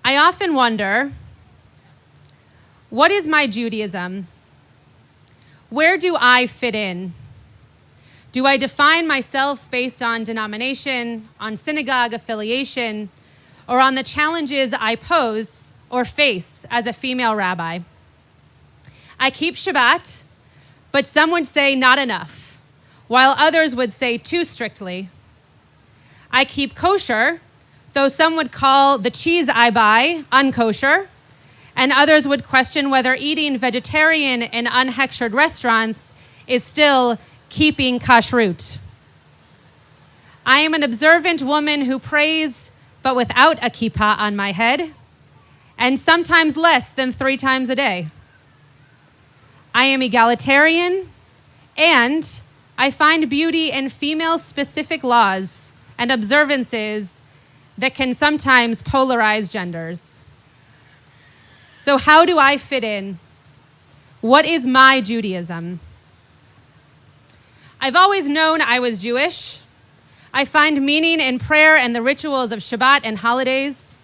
I often wonder, what is my Judaism? Where do I fit in? Do I define myself based on denomination, on synagogue affiliation, or on the challenges I pose or face as a female rabbi? I keep Shabbat, but some would say not enough, while others would say too strictly. I keep kosher, though some would call the cheese I buy unkosher, and others would question whether eating vegetarian in unhechshered restaurants is still keeping kashrut. I am an observant woman who prays, but without a kippah on my head, and sometimes less than 3 times a day. I am egalitarian, and I find beauty in female-specific laws and observances that can sometimes polarize genders. So how do I fit in? What is my Judaism? I've always known I was Jewish. I find meaning in prayer and the rituals of Shabbat and holidays.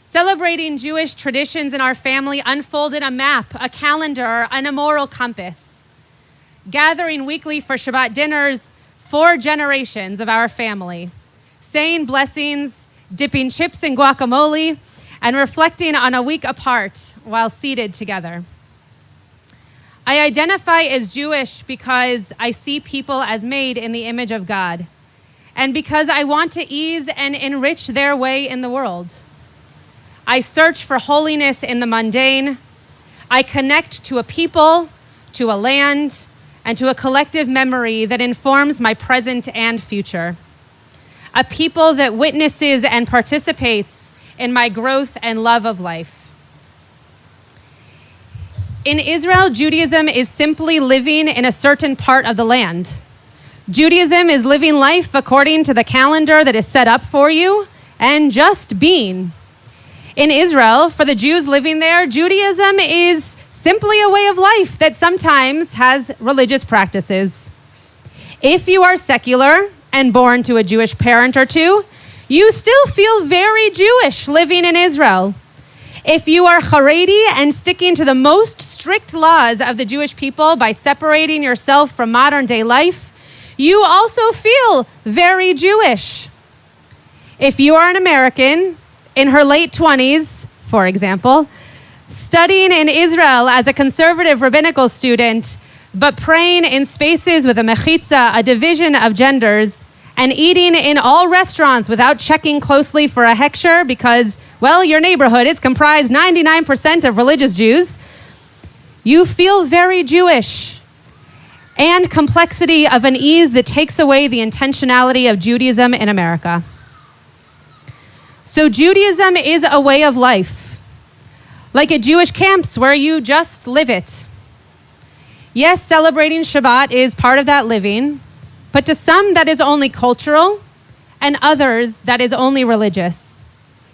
Celebrating Jewish traditions in our family unfolded a map, a calendar, and a moral compass. Gathering weekly for Shabbat dinners, 4 generations of our family, saying blessings, dipping chips in guacamole, and reflecting on a week apart while seated together. I identify as Jewish because I see people as made in the image of God, and because I want to ease and enrich their way in the world. I search for holiness in the mundane. I connect to a people, to a land, and to a collective memory that informs my present and future. A people that witnesses and participates in my growth and love of life. In Israel, Judaism is simply living in a certain part of the land. Judaism is living life according to the calendar that is set up for you and just being. In Israel, for the Jews living there, Judaism is simply a way of life that sometimes has religious practices. If you are secular and born to a Jewish parent or two, you still feel very Jewish living in Israel. If you are Haredi and sticking to the most strict laws of the Jewish people by separating yourself from modern day life, you also feel very Jewish. If you are an American in her late 20s, for example, studying in Israel as a conservative rabbinical student, but praying in spaces with a mechitza, a division of genders, and eating in all restaurants without checking closely for a hechsher because, well, your neighborhood is comprised 99% of religious Jews, you feel very Jewish, and complexity of an ease that takes away the intentionality of Judaism in America. So Judaism is a way of life, like at Jewish camps where you just live it. Yes, celebrating Shabbat is part of that living, but to some that is only cultural, and others that is only religious.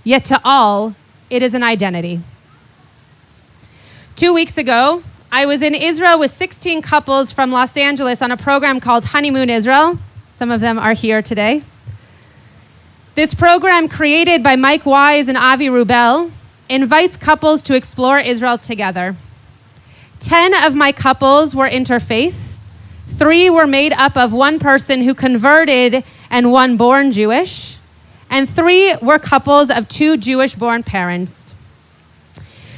Yet to all, it is an identity. 2 weeks ago, I was in Israel with 16 couples from Los Angeles on a program called Honeymoon Israel. Some of them are here today. This program, created by Mike Wise and Avi Rubel, invites couples to explore Israel together. 10 of my couples were interfaith. 3 were made up of 1 person who converted and 1 born Jewish. And 3 were couples of 2 Jewish-born parents.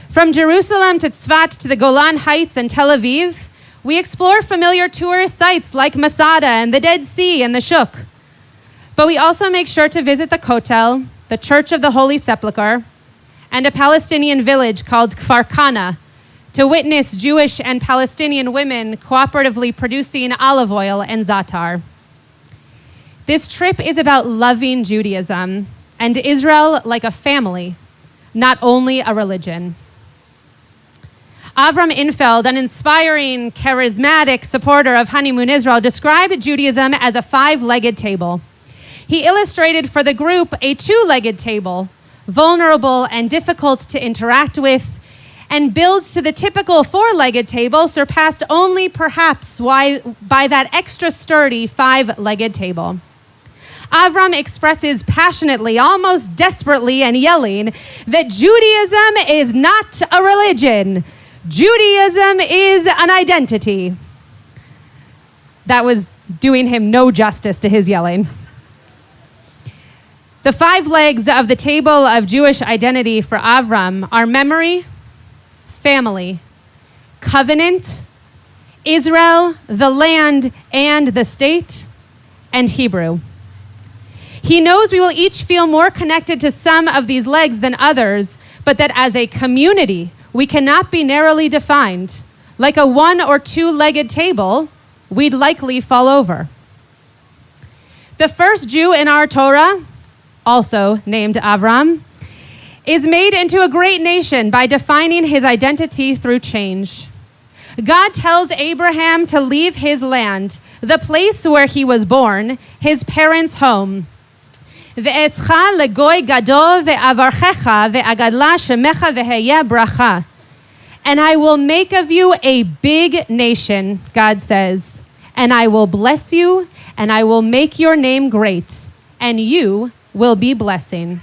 From Jerusalem to Tzfat to the Golan Heights and Tel Aviv, we explore familiar tourist sites like Masada and the Dead Sea and the Shuk. But we also make sure to visit the Kotel, the Church of the Holy Sepulchre, and a Palestinian village called Kfar Kana, to witness Jewish and Palestinian women cooperatively producing olive oil and za'atar. This trip is about loving Judaism and Israel like a family, not only a religion. Avram Infeld, an inspiring, charismatic supporter of Honeymoon Israel, described Judaism as a 5-legged table. He illustrated for the group a 2-legged table, vulnerable and difficult to interact with, and builds to the typical 4-legged table, surpassed only perhaps by that extra sturdy 5-legged table. Avram expresses passionately, almost desperately, and yelling that Judaism is not a religion. Judaism is an identity. That was doing him no justice to his yelling. The 5 legs of the table of Jewish identity for Avram are memory, family, covenant, Israel, the land and the state, and Hebrew. He knows we will each feel more connected to some of these legs than others, but that as a community, we cannot be narrowly defined. Like a 1 or 2-legged table, we'd likely fall over. The first Jew in our Torah, also named Avram, is made into a great nation by defining his identity through change. God tells Abraham to leave his land, the place where he was born, his parents' home. Ve'escha legoy gadol ve'avarchecha ve'agadla shemecha ve'heya bracha. And I will make of you a big nation, God says, and I will bless you, and I will make your name great, and you will be blessing.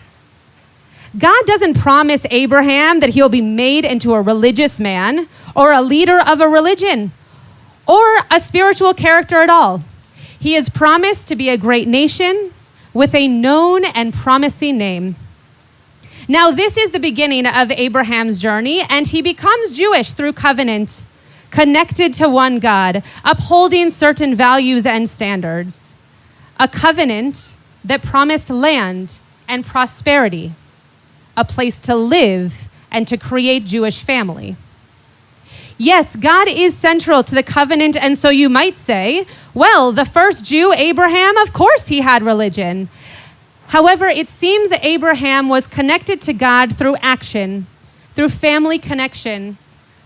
God doesn't promise Abraham that he'll be made into a religious man or a leader of a religion or a spiritual character at all. He is promised to be a great nation with a known and promising name. Now, this is the beginning of Abraham's journey, and he becomes Jewish through covenant, connected to one God, upholding certain values and standards. A covenant that promised land and prosperity, a place to live and to create Jewish family. Yes, God is central to the covenant, and so you might say, well, the first Jew, Abraham, of course he had religion. However, it seems that Abraham was connected to God through action, through family connection,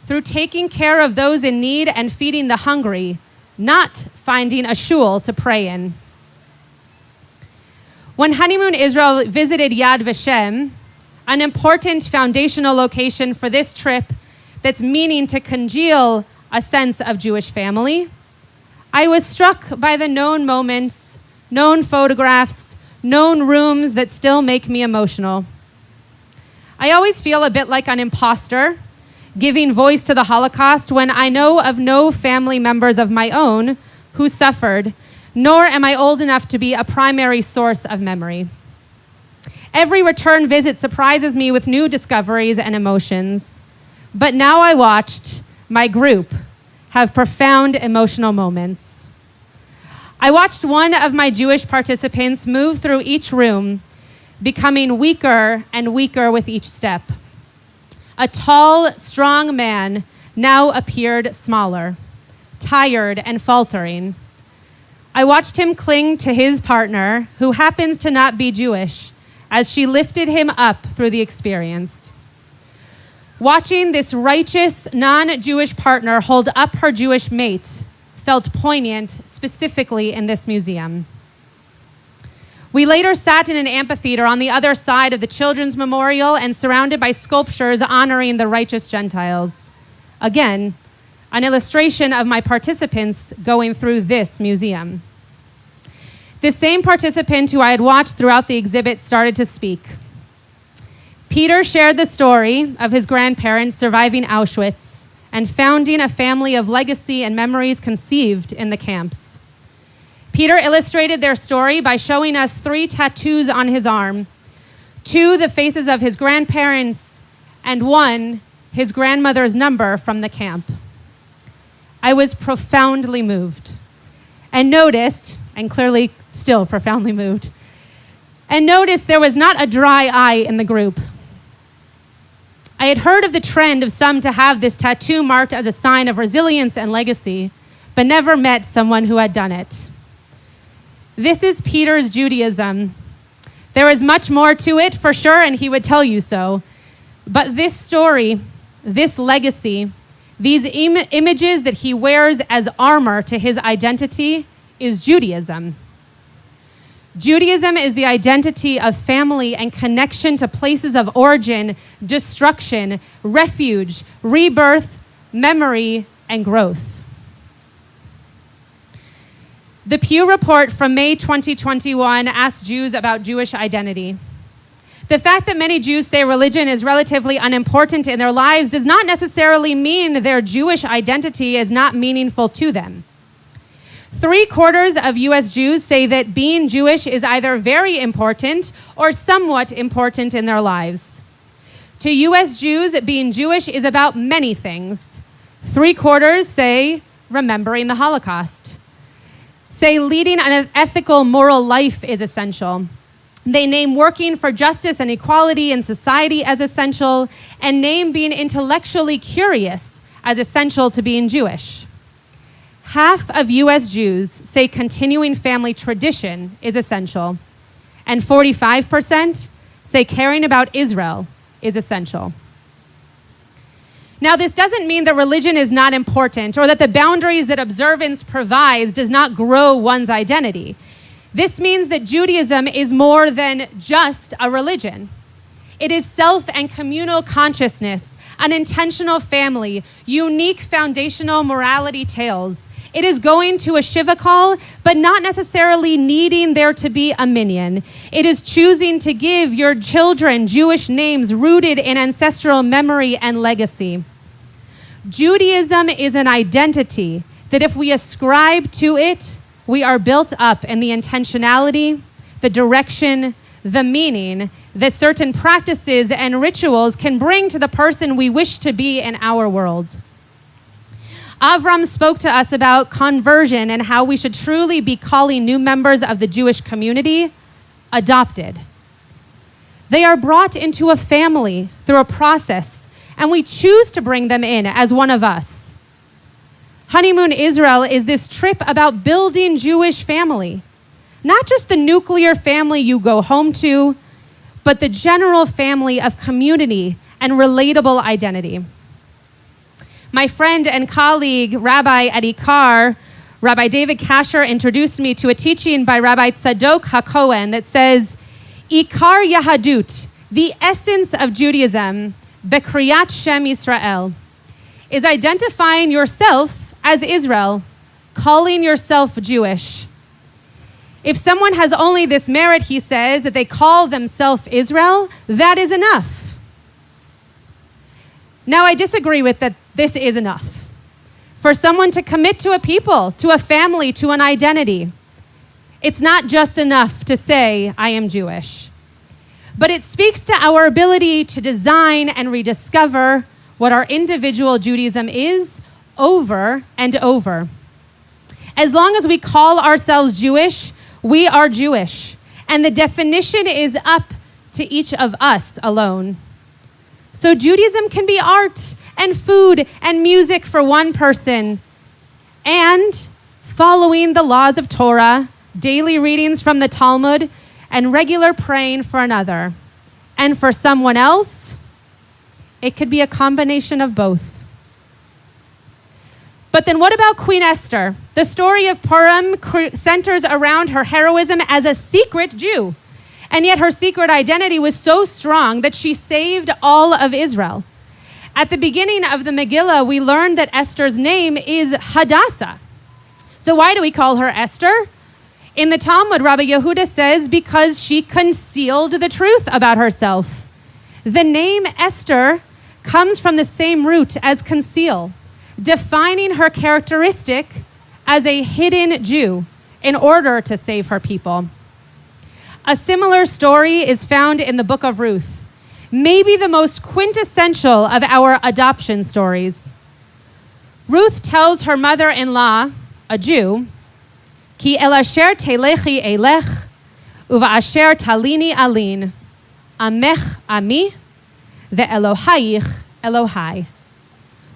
through taking care of those in need and feeding the hungry, not finding a shul to pray in. When Honeymoon Israel visited Yad Vashem, an important foundational location for this trip that's meaning to congeal a sense of Jewish family, I was struck by the known moments, known photographs, known rooms that still make me emotional. I always feel a bit like an imposter, giving voice to the Holocaust when I know of no family members of my own who suffered, nor am I old enough to be a primary source of memory. Every return visit surprises me with new discoveries and emotions. But now I watched my group have profound emotional moments. I watched one of my Jewish participants move through each room, becoming weaker and weaker with each step. A tall, strong man now appeared smaller, tired and faltering. I watched him cling to his partner, who happens to not be Jewish, as she lifted him up through the experience. Watching this righteous, non-Jewish partner hold up her Jewish mate felt poignant, specifically in this museum. We later sat in an amphitheater on the other side of the Children's Memorial and surrounded by sculptures honoring the righteous Gentiles. Again, an illustration of my participants going through this museum. This same participant who I had watched throughout the exhibit started to speak. Peter shared the story of his grandparents surviving Auschwitz and founding a family of legacy and memories conceived in the camps. Peter illustrated their story by showing us 3 tattoos on his arm, 2 the faces of his grandparents, and 1 his grandmother's number from the camp. I was profoundly moved and noticed, and clearly still profoundly moved, and noticed there was not a dry eye in the group. I had heard of the trend of some to have this tattoo marked as a sign of resilience and legacy, but never met someone who had done it. This is Peter's Judaism. There is much more to it, for sure, and he would tell you so. But this story, this legacy, these images that he wears as armor to his identity is Judaism. Judaism is the identity of family and connection to places of origin, destruction, refuge, rebirth, memory, and growth. The Pew report from May 2021 asked Jews about Jewish identity. The fact that many Jews say religion is relatively unimportant in their lives does not necessarily mean their Jewish identity is not meaningful to them. 3/4 of US Jews say that being Jewish is either very important or somewhat important in their lives. To US Jews, being Jewish is about many things. 3/4 say remembering the Holocaust. Say leading an ethical, moral life is essential. They name working for justice and equality in society as essential, and name being intellectually curious as essential to being Jewish. Half of US Jews say continuing family tradition is essential, and 45% say caring about Israel is essential. Now, this doesn't mean that religion is not important or that the boundaries that observance provides does not grow one's identity. This means that Judaism is more than just a religion. It is self and communal consciousness, an intentional family, unique foundational morality tales. It is going to a Shiva call, but not necessarily needing there to be a minyan. It is choosing to give your children Jewish names rooted in ancestral memory and legacy. Judaism is an identity that if we ascribe to it, we are built up in the intentionality, the direction, the meaning that certain practices and rituals can bring to the person we wish to be in our world. Avram spoke to us about conversion and how we should truly be calling new members of the Jewish community adopted. They are brought into a family through a process, and we choose to bring them in as one of us. Honeymoon Israel is this trip about building Jewish family, not just the nuclear family you go home to, but the general family of community and relatable identity. My friend and colleague, Rabbi at Ikar, Rabbi David Kasher, introduced me to a teaching by Rabbi Tzadok HaKohen that says, Ikar Yahadut, the essence of Judaism, Bekriyat Shem Yisrael, is identifying yourself as Israel, calling yourself Jewish. If someone has only this merit, he says, that they call themselves Israel, that is enough. Now, I disagree with that this is enough. For someone to commit to a people, to a family, to an identity, it's not just enough to say, I am Jewish. But it speaks to our ability to design and rediscover what our individual Judaism is over and over. As long as we call ourselves Jewish, we are Jewish. And the definition is up to each of us alone. So Judaism can be art and food and music for one person, and following the laws of Torah, daily readings from the Talmud, and regular praying for another. And for someone else, it could be a combination of both. But then what about Queen Esther? The story of Purim centers around her heroism as a secret Jew. And yet her secret identity was so strong that she saved all of Israel. At the beginning of the Megillah, we learned that Esther's name is Hadassah. So why do we call her Esther? In the Talmud, Rabbi Yehuda says because she concealed the truth about herself. The name Esther comes from the same root as conceal, defining her characteristic as a hidden Jew in order to save her people. A similar story is found in the book of Ruth, maybe the most quintessential of our adoption stories. Ruth tells her mother-in-law, a Jew, Ki el asher telechi elech, uva asher talini alin, amech ami, ve'elohayich Elohai.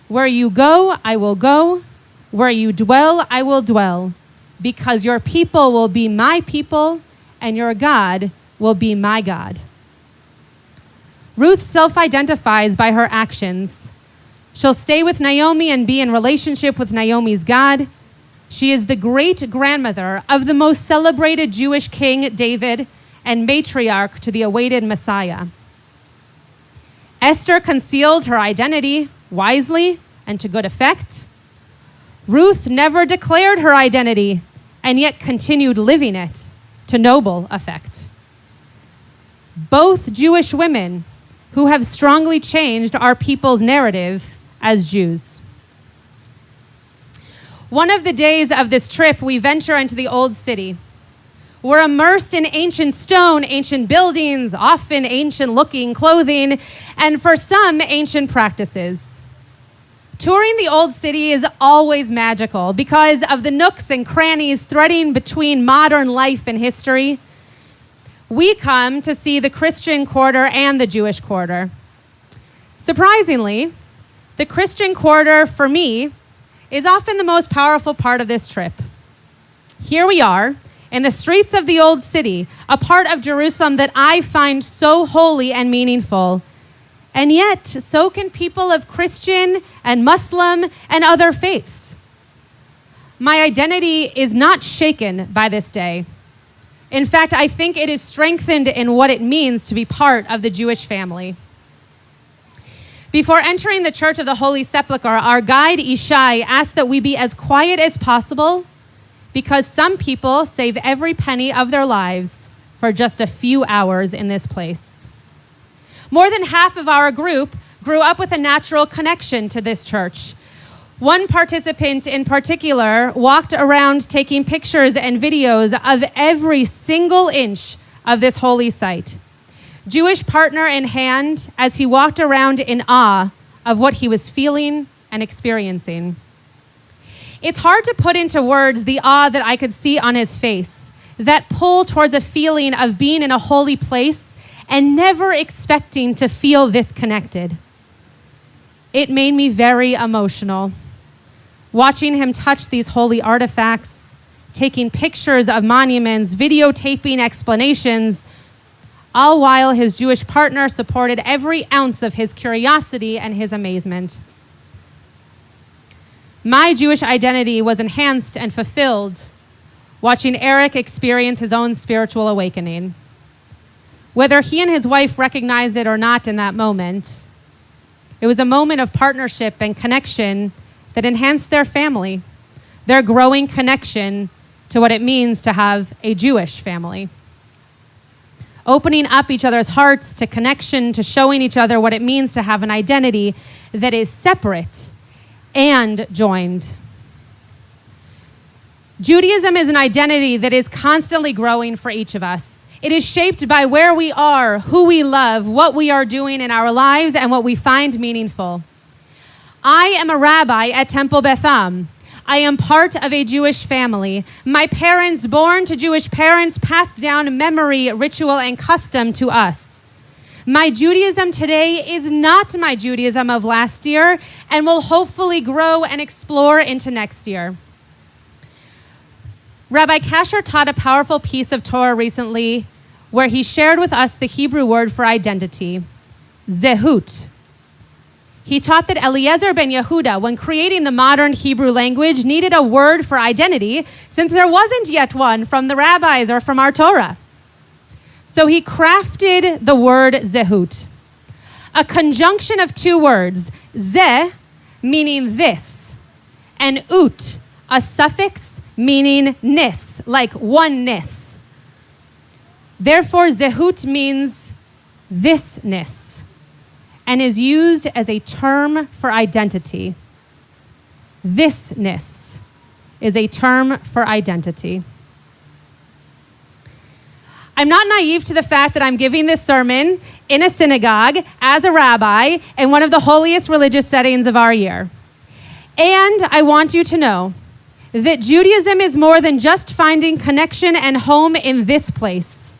Where you go, I will go. Where you dwell, I will dwell. Because your people will be my people, and your God will be my God. Ruth self-identifies by her actions. She'll stay with Naomi and be in relationship with Naomi's God. She is the great-grandmother of the most celebrated Jewish king, David, and matriarch to the awaited Messiah. Esther concealed her identity wisely and to good effect. Ruth never declared her identity and yet continued living it to noble effect. Both Jewish women who have strongly changed our people's narrative as Jews. One of the days of this trip, we venture into the old city. We're immersed in ancient stone, ancient buildings, often ancient-looking clothing, and for some, ancient practices. Touring the old city is always magical because of the nooks and crannies threading between modern life and history. We come to see the Christian quarter and the Jewish quarter. Surprisingly, the Christian quarter, for me, is often the most powerful part of this trip. Here we are, in the streets of the old city, a part of Jerusalem that I find so holy and meaningful. And yet, so can people of Christian and Muslim and other faiths. My identity is not shaken by this day. In fact, I think it is strengthened in what it means to be part of the Jewish family. Before entering the Church of the Holy Sepulchre, our guide Ishai asked that we be as quiet as possible because some people save every penny of their lives for just a few hours in this place. More than half of our group grew up with a natural connection to this church. One participant in particular walked around taking pictures and videos of every single inch of this holy site, Jewish partner in hand, as he walked around in awe of what he was feeling and experiencing. It's hard to put into words the awe that I could see on his face, that pull towards a feeling of being in a holy place and never expecting to feel this connected. It made me very emotional. Watching him touch these holy artifacts, taking pictures of monuments, videotaping explanations, all while his Jewish partner supported every ounce of his curiosity and his amazement. My Jewish identity was enhanced and fulfilled watching Eric experience his own spiritual awakening. Whether he and his wife recognized it or not in that moment, it was a moment of partnership and connection that enhanced their family, their growing connection to what it means to have a Jewish family. Opening up each other's hearts to connection, to showing each other what it means to have an identity that is separate and joined. Judaism is an identity that is constantly growing for each of us. It is shaped by where we are, who we love, what we are doing in our lives, and what we find meaningful. I am a rabbi at Temple Beth. I am part of a Jewish family. My parents, born to Jewish parents, passed down memory, ritual, and custom to us. My Judaism today is not my Judaism of last year and will hopefully grow and explore into next year. Rabbi Kasher taught a powerful piece of Torah recently where he shared with us the Hebrew word for identity, zehut. He taught that Eliezer ben Yehuda, when creating the modern Hebrew language, needed a word for identity since there wasn't yet one from the rabbis or from our Torah. So he crafted the word zehut, a conjunction of two words, ze, meaning this, and ut, a suffix meaning nis, like oneness. Therefore, zehut means thisness and is used as a term for identity. Thisness is a term for identity. I'm not naive to the fact that I'm giving this sermon in a synagogue as a rabbi in one of the holiest religious settings of our year. And I want you to know that Judaism is more than just finding connection and home in this place.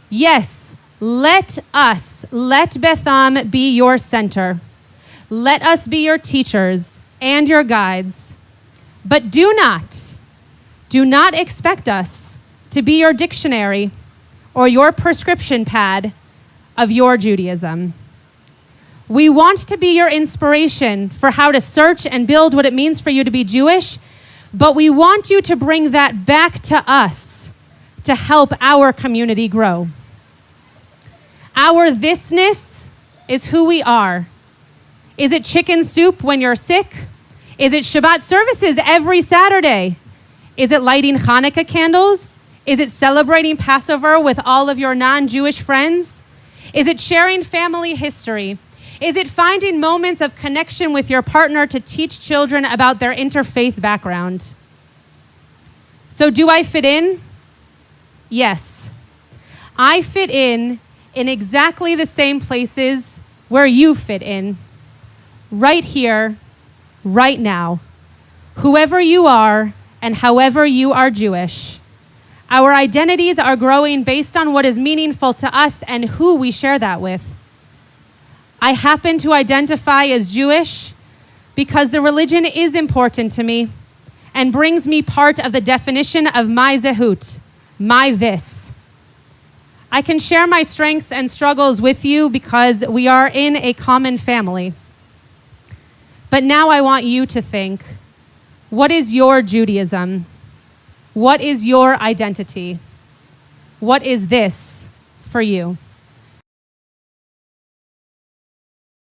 Yes, let Beth be your center. Let us be your teachers and your guides. But do not expect us to be your dictionary or your prescription pad of your Judaism. We want to be your inspiration for how to search and build what it means for you to be Jewish, but we want you to bring that back to us to help our community grow. Our thisness is who we are. Is it chicken soup when you're sick? Is it Shabbat services every Saturday? Is it lighting Hanukkah candles? Is it celebrating Passover with all of your non-Jewish friends? Is it sharing family history? Is it finding moments of connection with your partner to teach children about their interfaith background? So do I fit in? Yes. I fit in exactly the same places where you fit in. Right here, right now. Whoever you are and however you are Jewish. Our identities are growing based on what is meaningful to us and who we share that with. I happen to identify as Jewish because the religion is important to me and brings me part of the definition of my zehut, my this. I can share my strengths and struggles with you because we are in a common family. But now I want you to think, what is your Judaism? What is your identity? What is this for you?